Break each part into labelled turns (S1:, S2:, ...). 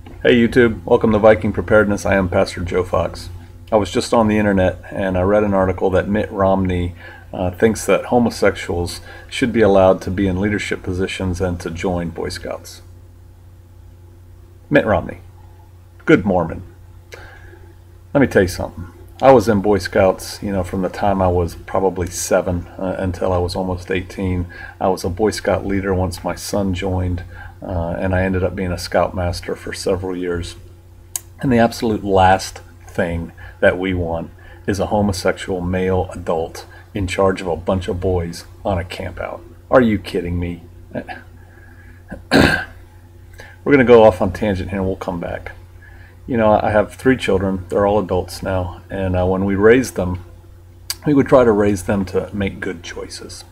S1: Hey YouTube, welcome to Viking Preparedness. I am Pastor Joe Fox. I was just on the internet and I read an article that Mitt Romney thinks that homosexuals should be allowed to be in leadership positions and to join Boy Scouts. Mitt Romney, good Mormon. Let me tell you something. I was in Boy Scouts, from the time I was probably 7 until I was almost 18. I was a Boy Scout leader once my son joined, and I ended up being a Scoutmaster for several years. And the absolute last thing that we want is a homosexual male adult in charge of a bunch of boys on a campout. Are you kidding me? We're going to go off on tangent here and we'll come back. I have 3 children. They're all adults now. And when we raised them, we would try to raise them to make good choices.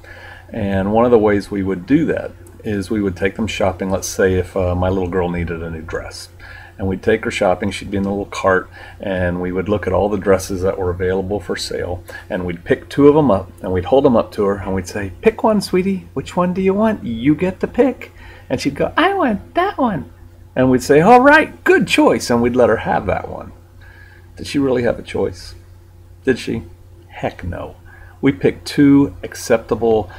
S1: And one of the ways we would do that is we would take them shopping. Let's say if my little girl needed a new dress. And we'd take her shopping. She'd be in a little cart. And we would look at all the dresses that were available for sale. And we'd pick 2 of them up. And we'd hold them up to her. And we'd say, "Pick one, sweetie. Which one do you want? You get to pick." And she'd go, "I want that one." And we'd say, "All right, good choice." And we'd let her have that one. Did she really have a choice? Did she? Heck no. We picked 2 acceptable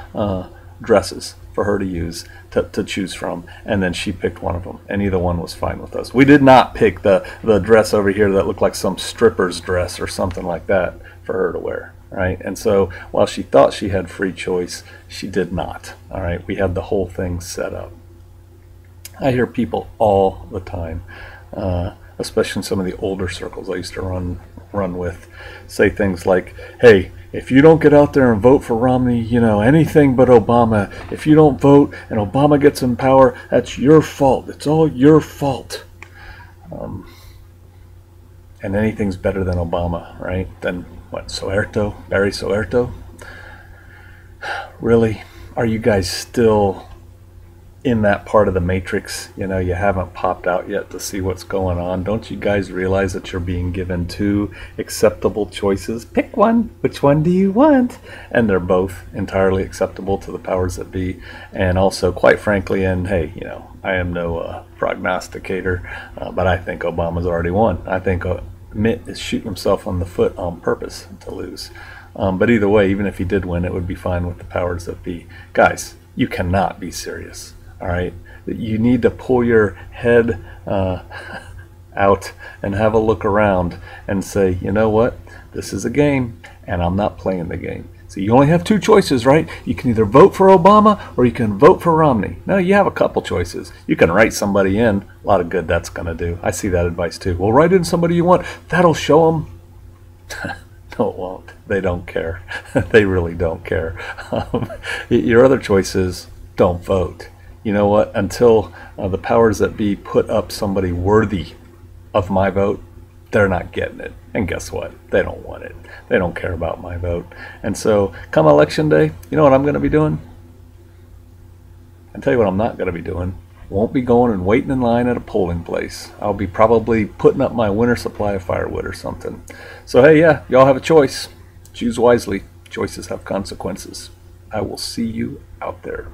S1: dresses for her to use, to choose from. And then she picked one of them. And either one was fine with us. We did not pick the dress over here that looked like some stripper's dress or something like that for her to wear. Right? And so while she thought she had free choice, she did not. All right? We had the whole thing set up. I hear people all the time, especially in some of the older circles I used to run with, say things like, "Hey, if you don't get out there and vote for Romney, anything but Obama. If you don't vote and Obama gets in power, that's your fault. It's all your fault." And anything's better than Obama, right? Then what? Soerto? Barry Soerto? Really? Are you guys still in that part of the matrix? You haven't popped out yet to see what's going on. Don't you guys realize that you're being given 2 acceptable choices? Pick one. Which one do you want? And they're both entirely acceptable to the powers that be. And also, quite frankly, and hey, I am no prognosticator, but I think Obama's already won. I think Mitt is shooting himself on the foot on purpose to lose. But either way, even if he did win, it would be fine with the powers that be. Guys, you cannot be serious. All right, you need to pull your head out and have a look around and say, you know what, this is a game and I'm not playing the game. So you only have 2 choices, right? You can either vote for Obama or you can vote for Romney. No, you have a couple choices. You can write somebody in. A lot of good that's going to do. I see that advice too. Well, write in somebody you want. That'll show them. No, it won't. They don't care. They really don't care. Your other choice is don't vote. You know what? Until the powers that be put up somebody worthy of my vote, they're not getting it. And guess what? They don't want it. They don't care about my vote. And so come election day, you know what I'm going to be doing? I'll tell you what I'm not going to be doing. Won't be going and waiting in line at a polling place. I'll be probably putting up my winter supply of firewood or something. So hey, yeah, y'all have a choice. Choose wisely. Choices have consequences. I will see you out there.